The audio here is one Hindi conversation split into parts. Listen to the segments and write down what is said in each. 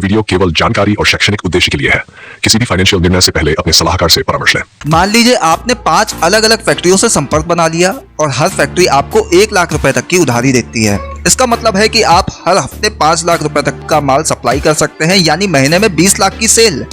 वीडियो केवल जानकारी और शैक्षणिक उद्देश्य के लिए है। किसी भी फाइनेंशियल निर्णय से पहले अपने सलाहकार से परामर्श लें। मान लीजिए आपने 5 अलग अलग फैक्ट्रियों से संपर्क बना लिया और हर फैक्ट्री आपको 1 लाख रुपए तक की उधारी देती है। इसका मतलब है कि आप हर हफ्ते 5 लाख रुपए तक का माल सप्लाई कर सकते हैं, यानी महीने में 20 लाख की सेल।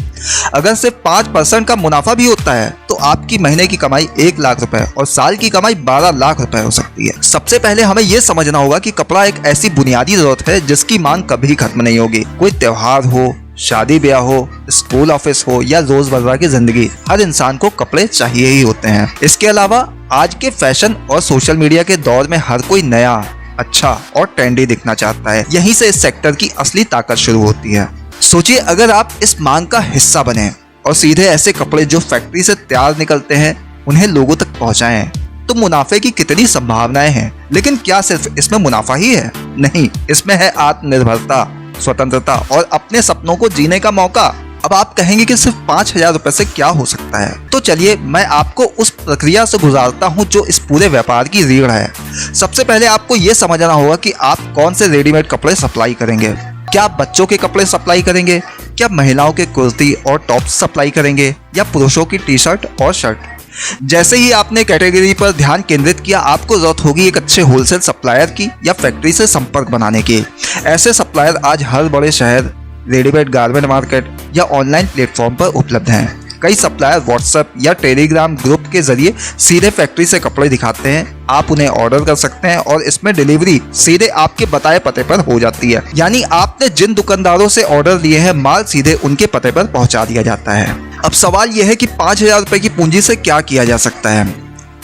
अगर सिर्फ 5% का मुनाफा भी होता है तो आपकी महीने की कमाई 1 लाख रुपए और साल की कमाई 12 लाख रुपए हो सकती है। सबसे पहले हमें यह समझना होगा कि कपड़ा एक ऐसी बुनियादी जरूरत है जिसकी मांग कभी खत्म नहीं होगी। कोई त्योहार हो, शादी ब्याह हो, स्कूल ऑफिस हो या रोजमर्रा की जिंदगी, हर इंसान को कपड़े चाहिए ही होते हैं। इसके अलावा आज के फैशन और सोशल मीडिया के दौर में हर कोई नया, अच्छा और ट्रेंडी दिखना चाहता है। यहीं से इस सेक्टर की असली ताकत शुरू होती है। सोचिए अगर आप इस मांग का हिस्सा बने और सीधे ऐसे कपड़े जो फैक्ट्री से तैयार निकलते हैं उन्हें लोगों तक पहुंचाएं, तो मुनाफे की कितनी संभावनाएं हैं। लेकिन क्या सिर्फ इसमें मुनाफा ही है? नहीं, इसमें है आत्मनिर्भरता, स्वतंत्रता और अपने सपनों को जीने का मौका। अब आप कहेंगे कि सिर्फ 5,000 रुपए से क्या हो सकता है? तो चलिए मैं आपको उस प्रक्रिया से गुजारता हूं जो इस पूरे व्यापार की रीढ़ है। सबसे पहले आपको ये समझना होगा कि आप कौन से रेडीमेड कपड़े सप्लाई करेंगे। क्या आप बच्चों के कपड़े सप्लाई करेंगे? क्या महिलाओं के कुर्ती और टॉप्स सप्लाई करेंगे या पुरुषों की टी शर्ट और शर्ट? जैसे ही आपने कैटेगरी पर ध्यान केंद्रित किया, आपको जरूरत होगी एक अच्छे होलसेल सप्लायर की या फैक्ट्री से संपर्क बनाने की। ऐसे सप्लायर आज हर बड़े शहर, रेडीमेड गारमेंट मार्केट या ऑनलाइन प्लेटफॉर्म पर उपलब्ध हैं। कई सप्लायर व्हाट्सएप या टेलीग्राम ग्रुप के जरिए सीधे फैक्ट्री से कपड़े दिखाते हैं। आप उन्हें ऑर्डर कर सकते हैं और इसमें डिलीवरी सीधे आपके बताए पते पर हो जाती है। यानी आपने जिन दुकानदारों से ऑर्डर लिए हैं, माल सीधे उनके पते पर पहुंचा दिया जाता है। अब सवाल यह है कि 5,000 रुपए की पूंजी से क्या किया जा सकता है?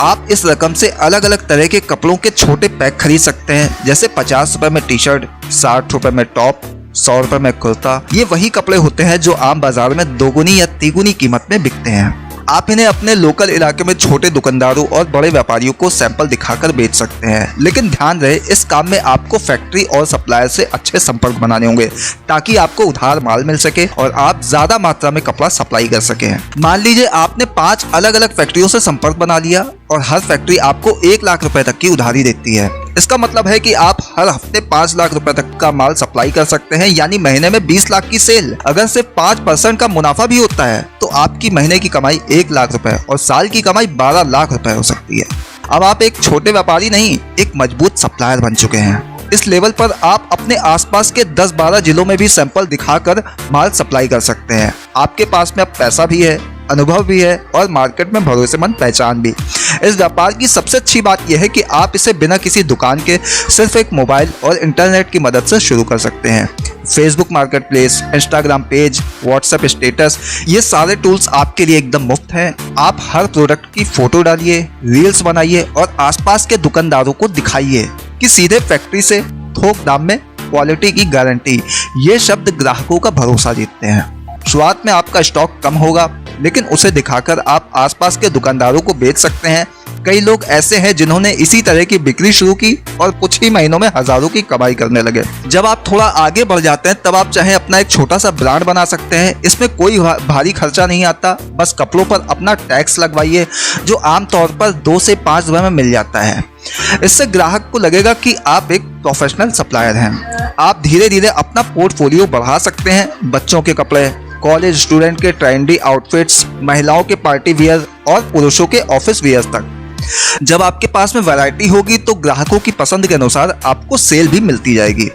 आप इस रकम से अलग अलग तरह के कपड़ों के छोटे पैक खरीद सकते हैं, जैसे 50 रुपए में टी शर्ट, 60 रुपए में टॉप, 100 रुपए में कुर्ता। ये वही कपड़े होते हैं जो आम बाजार में दोगुनी या तिगुनी कीमत में बिकते हैं। आप इन्हें अपने लोकल इलाके में छोटे दुकानदारों और बड़े व्यापारियों को सैंपल दिखाकर बेच सकते हैं। लेकिन ध्यान रहे, इस काम में आपको फैक्ट्री और सप्लायर से अच्छे संपर्क बनाने होंगे ताकि आपको उधार माल मिल सके और आप ज्यादा मात्रा में कपड़ा सप्लाई कर सकें। मान लीजिए आपने 5 अलग अलग फैक्ट्रियों से संपर्क बना लिया और हर फैक्ट्री आपको 1 लाख रुपए तक की उधारी देती है। इसका मतलब है कि आप हर हफ्ते 5 लाख रुपए तक का माल सप्लाई कर सकते हैं, यानी महीने में 20 लाख की सेल। अगर सिर्फ 5% का मुनाफा भी होता है तो आपकी महीने की कमाई 1 लाख रुपए और साल की कमाई 12 लाख रुपए हो सकती है। अब आप एक छोटे व्यापारी नहीं, एक मजबूत सप्लायर बन चुके हैं। इस लेवल पर आप अपने आसपास के 10-12 जिलों में भी सैंपल दिखाकर माल सप्लाई कर सकते हैं। आपके पास में अब पैसा भी है, अनुभव भी है और मार्केट में भरोसेमंद पहचान भी। इस व्यापार की सबसे अच्छी बात यह है कि आप इसे बिना किसी दुकान के सिर्फ एक मोबाइल और इंटरनेट की मदद से शुरू कर सकते हैं। Facebook market place, Instagram page, WhatsApp status, ये सारे टूल्स आपके लिए एकदम मुफ्त हैं। आप हर प्रोडक्ट की फोटो डालिए, रील्स बनाइए और आसपास के दुकानदारों को दिखाइए कि सीधे फैक्ट्री से थोक दाम में क्वालिटी की गारंटी। ये शब्द ग्राहकों का भरोसा जीतते हैं। शुरुआत में आपका स्टॉक कम होगा, लेकिन उसे दिखाकर आप आसपास के दुकानदारों को बेच सकते हैं। कई लोग ऐसे हैं जिन्होंने इसी तरह की बिक्री शुरू की और कुछ ही महीनों में हजारों की कमाई करने लगे। जब आप थोड़ा आगे बढ़ जाते हैं तब आप चाहे अपना एक छोटा सा ब्रांड बना सकते हैं। इसमें कोई भारी खर्चा नहीं आता, बस कपड़ों पर अपना टैक्स लगवाइए जो आमतौर पर 2 से 5 रुपए में मिल जाता है। इससे ग्राहक को लगेगा कि आप एक प्रोफेशनल सप्लायर हैं। आप धीरे धीरे अपना पोर्टफोलियो बढ़ा सकते हैं। बच्चों के कपड़े, कॉलेज स्टूडेंट के ट्रेंडी आउटफिट्स, महिलाओं के पार्टी वियर और पुरुषों के ऑफिस वियर तक। जब आपके पास में वैरायटी होगी तो ग्राहकों की पसंद के अनुसार आपको सेल भी मिलती जाएगी।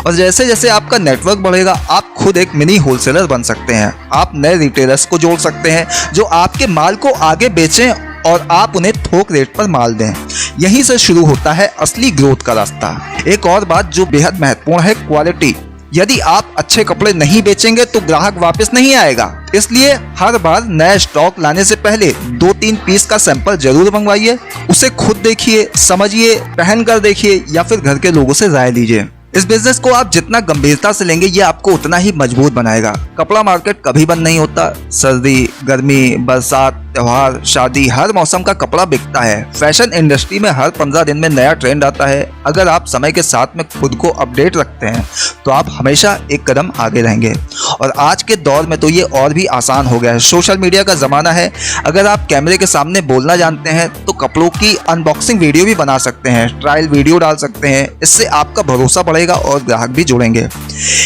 और जैसे जैसे आपका नेटवर्क बढ़ेगा, आप खुद एक मिनी होलसेलर बन सकते हैं। आप नए रिटेलर्स को जोड़ सकते हैं जो आपके माल को आगे बेचें और आप उन्हें थोक रेट पर माल दें। यहीं से शुरू होता है असली ग्रोथ का रास्ता। एक और बात जो बेहद महत्वपूर्ण है, क्वालिटी। यदि आप अच्छे कपड़े नहीं बेचेंगे तो ग्राहक वापस नहीं आएगा। इसलिए हर बार नया स्टॉक लाने से पहले 2-3 पीस का सैंपल जरूर मंगवाइए। उसे खुद देखिए, समझिए, पहन कर देखिए या फिर घर के लोगों से राय लीजिए। इस बिजनेस को आप जितना गंभीरता से लेंगे ये आपको उतना ही मजबूत बनाएगा। कपड़ा मार्केट कभी बंद नहीं होता। सर्दी, गर्मी, बरसात, त्योहार, शादी, हर मौसम का कपड़ा बिकता है। फैशन इंडस्ट्री में हर 15 दिन में नया ट्रेंड आता है। अगर आप समय के साथ में खुद को अपडेट रखते हैं तो आप हमेशा एक कदम आगे रहेंगे। और आज के दौर में तो ये और भी आसान हो गया है। सोशल मीडिया का जमाना है। अगर आप कैमरे के सामने बोलना जानते हैं तो कपड़ों की अनबॉक्सिंग वीडियो भी बना सकते हैं, ट्रायल वीडियो डाल सकते हैं। इससे आपका भरोसा बढ़ेगा और ग्राहक भी जुड़ेंगे।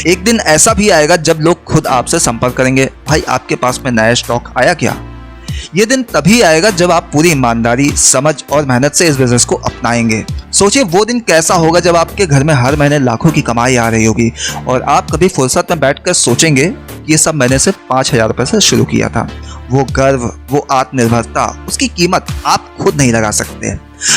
एक दिन ऐसा भी आएगा जब लोग खुद आपसे संपर्क करेंगे, भाई आपके पास में नया स्टॉक आया क्या। ये दिन तभी आएगा जब आप पूरी ईमानदारी, समझ और मेहनत से इस बिजनेस को अपनाएंगे। सोचिए वो दिन कैसा होगा जब आपके घर में हर महीने लाखों की कमाई आ रही होगी और आप कभी फुर्सत में बैठकर सोचेंगे कि ये सब मैंने सिर्फ 5,000 रुपए से शुरू किया था। वो गर्व, वो आत्मनिर्भरता, उसकी कीमत आप खुद नहीं लगा सकते।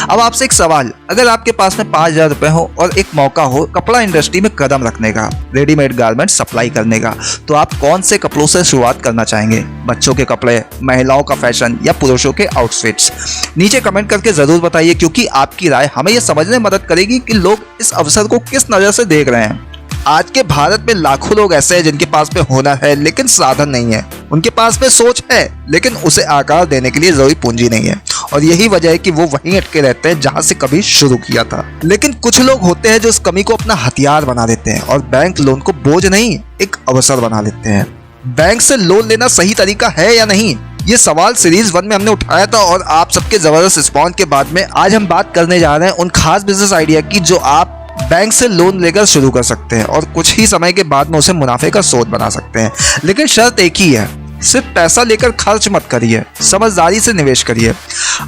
अब आपसे एक सवाल, अगर आपके पास में 5,000 रुपए हो और एक मौका हो कपड़ा इंडस्ट्री में कदम रखने का, रेडीमेड गारमेंट सप्लाई करने का, तो आप कौन से कपड़ों से शुरुआत करना चाहेंगे? बच्चों के कपड़े, महिलाओं का फैशन या पुरुषों के आउटफिट्स? नीचे कमेंट करके जरूर बताइए, क्योंकि आपकी राय हमें यह समझने में मदद करेगी कि लोग इस अवसर को किस नजर से देख रहे हैं। आज के भारत में लाखों लोग ऐसे हैं जिनके पास में हुनर है लेकिन साधन नहीं है। उनके पास में सोच है लेकिन उसे आकार देने के लिए जरूरी पूंजी नहीं है, और यही वजह है कि वो वहीं अटके रहते हैं जहां से कभी शुरू किया था। लेकिन कुछ लोग होते हैं जो इस कमी को अपना हथियार बना देते हैं और बैंक लोन को बोझ नहीं, एक अवसर बना लेते हैं। बैंक से लोन लेना सही तरीका है या नहीं, ये सवाल सीरीज 1 में हमने उठाया था और आप सबके जबरदस्त रिस्पॉन्स के बाद में आज हम बात करने जा रहे हैं उन खास बिजनेस आइडिया की जो आप बैंक से लोन लेकर शुरू कर सकते हैं और कुछ ही समय के बाद में उसे मुनाफे का स्रोत बना सकते हैं। लेकिन शर्त एक ही है, सिर्फ पैसा लेकर खर्च मत करिए, समझदारी से निवेश करिए।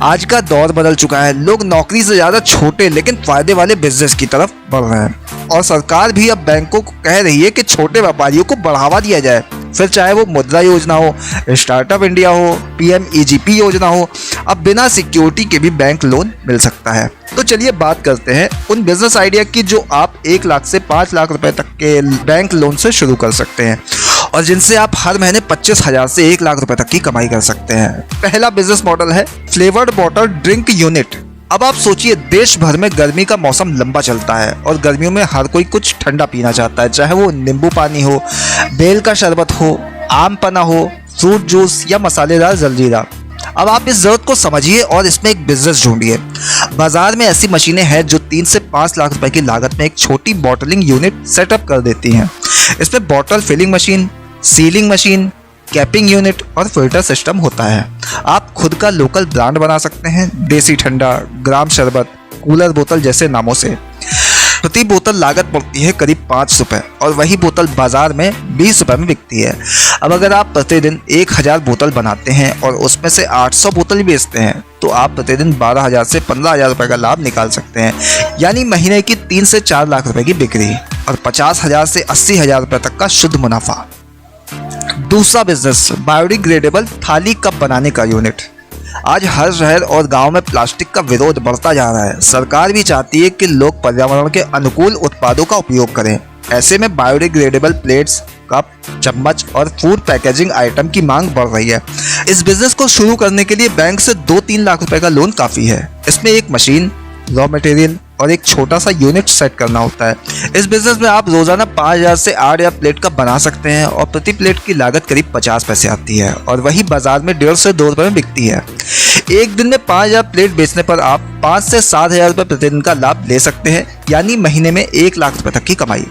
आज का दौर बदल चुका है, लोग नौकरी से ज्यादा छोटे लेकिन फायदे वाले बिजनेस की तरफ बढ़ रहे हैं और सरकार भी अब बैंकों को कह रही है कि छोटे व्यापारियों को बढ़ावा दिया जाए। फिर चाहे वो मुद्रा योजना हो, स्टार्टअप इंडिया हो, PMEGP योजना हो, अब बिना सिक्योरिटी के भी बैंक लोन मिल सकता है। तो चलिए बात करते हैं उन बिजनेस आइडिया की जो आप 1 लाख से 5 लाख रुपए तक के बैंक लोन से शुरू कर सकते हैं और जिनसे आप हर महीने 25,000 से 1 लाख रुपए तक की कमाई कर सकते हैं। पहला बिजनेस मॉडल है फ्लेवर्ड वाटर ड्रिंक यूनिट। अब आप सोचिए, देश भर में गर्मी का मौसम लंबा चलता है और गर्मियों में हर कोई कुछ ठंडा पीना चाहता है, चाहे वो नींबू पानी हो, बेल का शरबत हो, आम पन्ना हो, फ्रूट जूस या मसालेदार जलजीरा। अब आप इस जरूरत को समझिए और इसमें एक बिजनेस ढूंढिए। बाजार में ऐसी मशीनें हैं जो 3 से 5 लाख रुपए की लागत में एक छोटी बॉटलिंग यूनिट सेटअप कर देती हैं। इसमें bottle filling machine, sealing machine, capping unit और फिल्टर सिस्टम होता है। आप खुद का लोकल ब्रांड बना सकते हैं, देसी ठंडा, ग्राम शरबत, कूलर बोतल जैसे नामों से। प्रति बोतल लागत पड़ती है करीब 5 रुपए और वही बोतल बाजार में 20 रुपए में बिकती है। अब अगर आप प्रतिदिन 1000 बोतल बनाते हैं और उसमें से 800 बोतल बेचते हैं तो आप प्रतिदिन 12,000 से 15,000 रुपए का लाभ निकाल सकते हैं, यानी महीने की 3 से 4 लाख रुपए की बिक्री और 50,000 से 80,000 रुपए तक का शुद्ध मुनाफा। दूसरा बिजनेस, बायोडिग्रेडेबल थाली कप बनाने का यूनिट। आज हर शहर और गांव में प्लास्टिक का विरोध बढ़ता जा रहा है। सरकार भी चाहती है कि लोग पर्यावरण के अनुकूल उत्पादों का उपयोग करें। ऐसे में बायोडिग्रेडेबल प्लेट्स, कप, चम्मच और फूड पैकेजिंग आइटम की मांग बढ़ रही है। इस बिजनेस को शुरू करने के लिए बैंक से 2-3 लाख रुपए का लोन काफी है। इसमें एक मशीन, रॉ मटेरियल और एक छोटा सा यूनिट सेट करना होता है। इस बिजनेस में आप रोजाना 5,000 से 8,000 प्लेट का बना सकते हैं और प्रति प्लेट की लागत करीब 50 पैसे आती है और वही बाजार में 1.5 से 2 रुपए में बिकती है। एक दिन में 5,000 प्लेट बेचने पर आप 5 से 7,000 रुपए प्रतिदिन का लाभ ले सकते हैं, यानी महीने में 1 लाख रुपए तक की कमाई।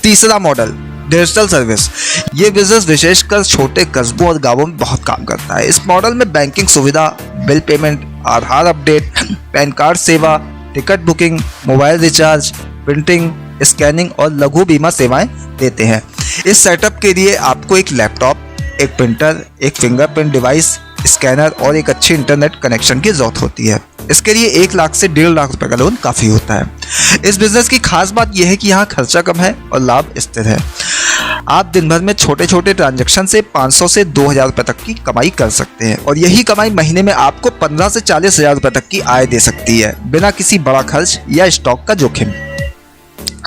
तीसरा मॉडल, डिजिटल सर्विस। ये बिजनेस विशेषकर छोटे कस्बों और गांवों में बहुत काम करता है। इस मॉडल में बैंकिंग सुविधा, बिल पेमेंट, आधार अपडेट, पैन कार्ड सेवा, ticket booking, mobile recharge, printing, scanning और लघु बीमा सेवाएं देते हैं। इस सेटअप के लिए आपको एक लैपटॉप, एक प्रिंटर, एक फिंगरप्रिंट डिवाइस, स्कैनर और एक अच्छी इंटरनेट कनेक्शन की जरूरत होती है। इसके लिए 1 लाख से 1.5 लाख रुपए का लोन काफी होता है। इस बिजनेस की खास बात यह है कि यहाँ खर्चा कम है और लाभ स्थिर है। आप दिन भर में छोटे छोटे ट्रांजैक्शन से 500 से 2,000 रुपए तक की कमाई कर सकते हैं और यही कमाई महीने में आपको 15 से 40,000 रुपए तक की आय दे सकती है, बिना किसी बड़ा खर्च या स्टॉक का जोखिम।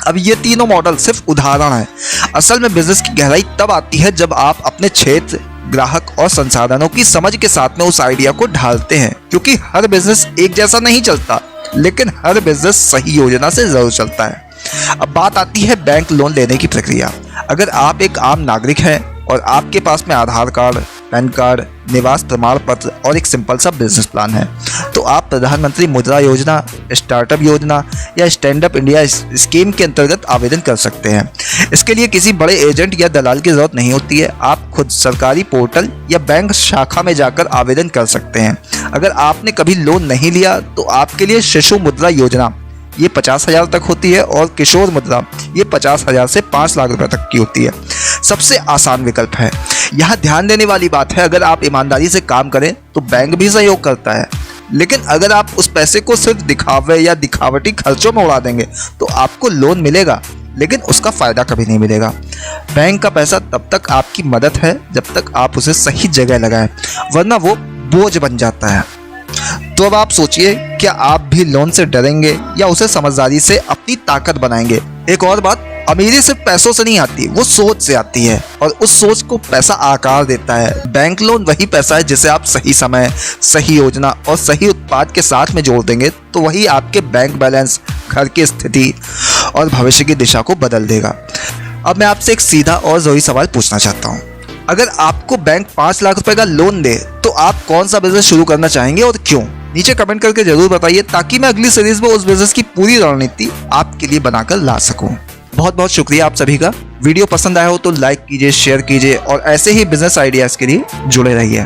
अब ये तीनों मॉडल सिर्फ उदाहरण है। असल में बिजनेस की गहराई तब आती है जब आप अपने क्षेत्र, ग्राहक और संसाधनों की समझ के साथ में उस आइडिया को ढालते हैं, क्योंकि हर बिजनेस एक जैसा नहीं चलता, लेकिन हर बिजनेस सही योजना से जरूर चलता है। अब बात आती है बैंक लोन लेने की प्रक्रिया। अगर आप एक आम नागरिक हैं और आपके पास में आधार कार्ड, पैन कार्ड, निवास प्रमाण पत्र और एक सिंपल सा बिजनेस प्लान है, तो आप प्रधानमंत्री मुद्रा योजना, स्टार्टअप योजना या स्टैंड अप इंडिया स्कीम के अंतर्गत आवेदन कर सकते हैं। इसके लिए किसी बड़े एजेंट या दलाल की जरूरत नहीं होती है। आप खुद सरकारी पोर्टल या बैंक शाखा में जाकर आवेदन कर सकते हैं। अगर आपने कभी लोन नहीं लिया तो आपके लिए शिशु मुद्रा योजना ये 50,000 तक होती है और किशोर मुद्रा ये 50,000 से 5 लाख रुपए तक की होती है। सबसे आसान विकल्प है। यहाँ ध्यान देने वाली बात है, अगर आप ईमानदारी से काम करें तो बैंक भी सहयोग करता है, लेकिन अगर आप उस पैसे को सिर्फ दिखावे या दिखावटी खर्चों में उड़ा देंगे तो आपको लोन मिलेगा लेकिन उसका फायदा कभी नहीं मिलेगा। बैंक का पैसा तब तक आपकी मदद है जब तक आप उसे सही जगह लगाएं, वरना वो बोझ बन जाता है। तो अब आप सोचिए, क्या आप भी लोन से डरेंगे या उसे समझदारी से अपनी ताकत बनाएंगे? एक और बात, अमीरी सिर्फ पैसों से नहीं आती, वो सोच से आती है और उस सोच को पैसा आकार देता है। बैंक लोन वही पैसा है जिसे आप सही समय, सही योजना और सही उत्पाद के साथ में जोड़ देंगे तो वही आपके बैंक बैलेंस, घर की स्थिति और भविष्य की दिशा को बदल देगा। अब मैं आपसे एक सीधा और जरूरी सवाल पूछना चाहता हूँ। अगर आपको बैंक 5 लाख रुपए का लोन दे तो आप कौन सा बिजनेस शुरू करना चाहेंगे और क्यों? नीचे कमेंट करके जरूर बताइए ताकि मैं अगली सीरीज में उस बिजनेस की पूरी रणनीति आपके लिए बनाकर ला सकूं। बहुत बहुत शुक्रिया आप सभी का। वीडियो पसंद आया हो तो लाइक कीजिए, शेयर कीजिए और ऐसे ही बिजनेस आइडियाज के लिए जुड़े रहिए।